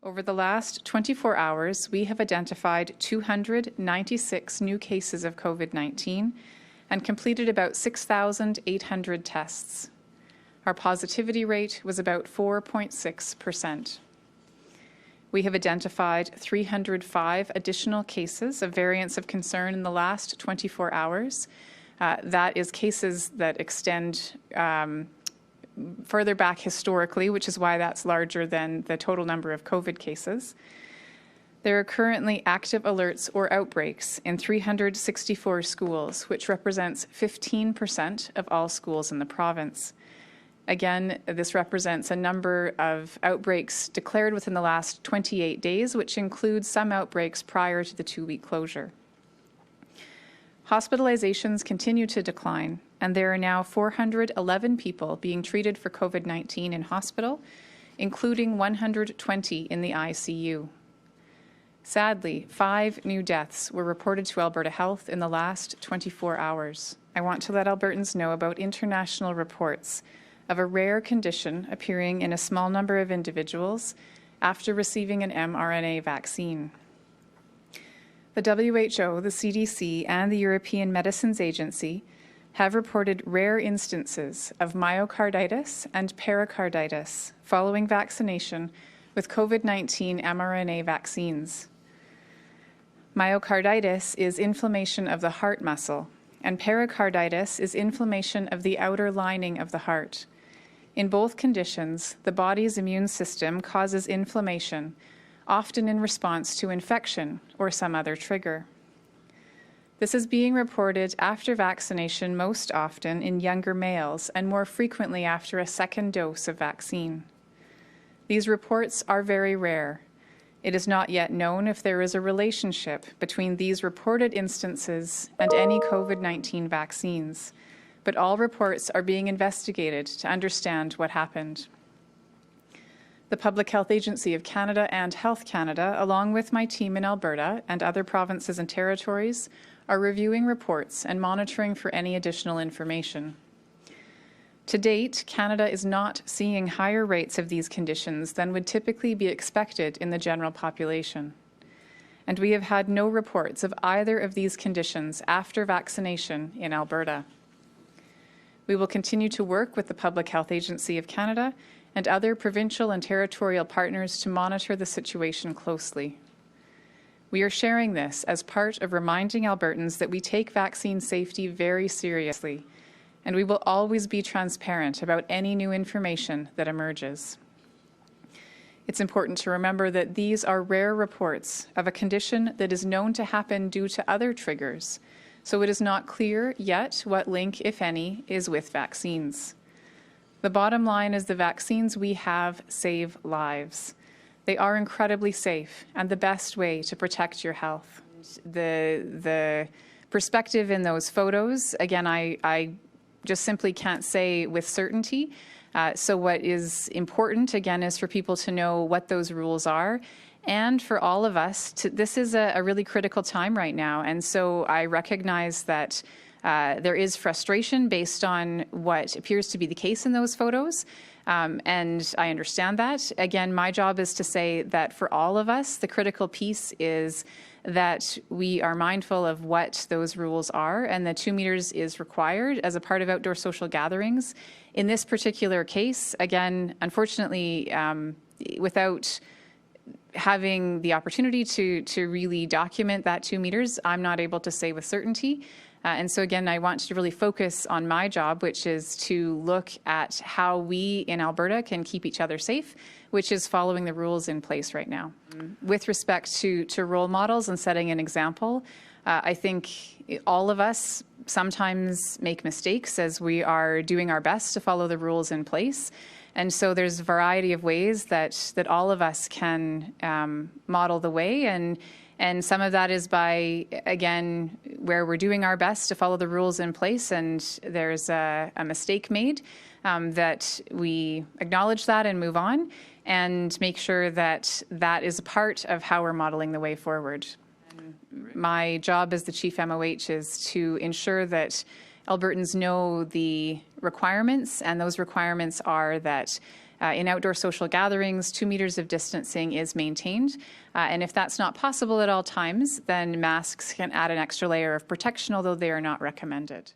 Over the last 24 hours, we have identified 296 new cases of COVID-19 and completed about 6,800 tests. Our positivity rate was about 4.6%. We have identified 305 additional cases of variants of concern in the last 24 hours. That is cases that extend further back historically, which is why that's larger than the total number of COVID cases. There are currently active alerts or outbreaks in 364 schools, which represents 15% of all schools in the province. Again, this represents a number of outbreaks declared within the last 28 days, which includes some outbreaks prior to the 2-week closure. Hospitalizations continue to decline, and there are now 411 people being treated for COVID-19 in hospital, including 120 in the ICU. Sadly, 5 new deaths were reported to Alberta Health in the last 24 hours. I want to let Albertans know about international reports of a rare condition appearing in a small number of individuals after receiving an mRNA vaccine. The WHO, the CDC, and the European Medicines Agency have reported rare instances of myocarditis and pericarditis following vaccination with COVID-19 mRNA vaccines. Myocarditis is inflammation of the heart muscle, and pericarditis is inflammation of the outer lining of the heart. In both conditions, the body's immune system causes inflammation, often in response to infection or some other trigger. This is being reported after vaccination most often in younger males and more frequently after a second dose of vaccine. These reports are very rare. It is not yet known if there is a relationship between these reported instances and any COVID-19 vaccines, but all reports are being investigated to understand what happened. The Public Health Agency of Canada and Health Canada, along with my team in Alberta and other provinces and territories, are reviewing reports and monitoring for any additional information. To date, Canada is not seeing higher rates of these conditions than would typically be expected in the general population. And we have had no reports of either of these conditions after vaccination in Alberta. We will continue to work with the Public Health Agency of Canada and other provincial and territorial partners to monitor the situation closely. We are sharing this as part of reminding Albertans that we take vaccine safety very seriously, and we will always be transparent about any new information that emerges. It's important to remember that these are rare reports of a condition that is known to happen due to other triggers, so it is not clear yet what link, if any, is with vaccines. The bottom line is the vaccines we have save lives. They are incredibly safe and the best way to protect your health. The perspective in those photos, again, I just simply can't say with certainty. So what is important, again, is for people to know what those rules are. And for all of us, this is a really critical time right now. And so I recognize that there is frustration based on what appears to be the case in those photos. And I understand that. Again, my job is to say that for all of us, the critical piece is that we are mindful of what those rules are, and the 2 meters is required as a part of outdoor social gatherings. In this particular case, again, unfortunately, without having the opportunity to really document that 2 meters, I'm not able to say with certainty. And so again, I want to really focus on my job, which is to look at how we in Alberta can keep each other safe, which is following the rules in place right now. With respect to role models and setting an example, I think all of us sometimes make mistakes as we are doing our best to follow the rules in place. And so there's a variety of ways that all of us can model the way, and some of that is by, again, where we're doing our best to follow the rules in place and there's a mistake made, that we acknowledge that and move on and make sure that that is a part of how we're modeling the way forward. My job as the Chief MOH is to ensure that Albertans know the requirements, and those requirements are that In outdoor social gatherings, 2 meters of distancing is maintained. And if that's not possible at all times, then masks can add an extra layer of protection, although they are not recommended.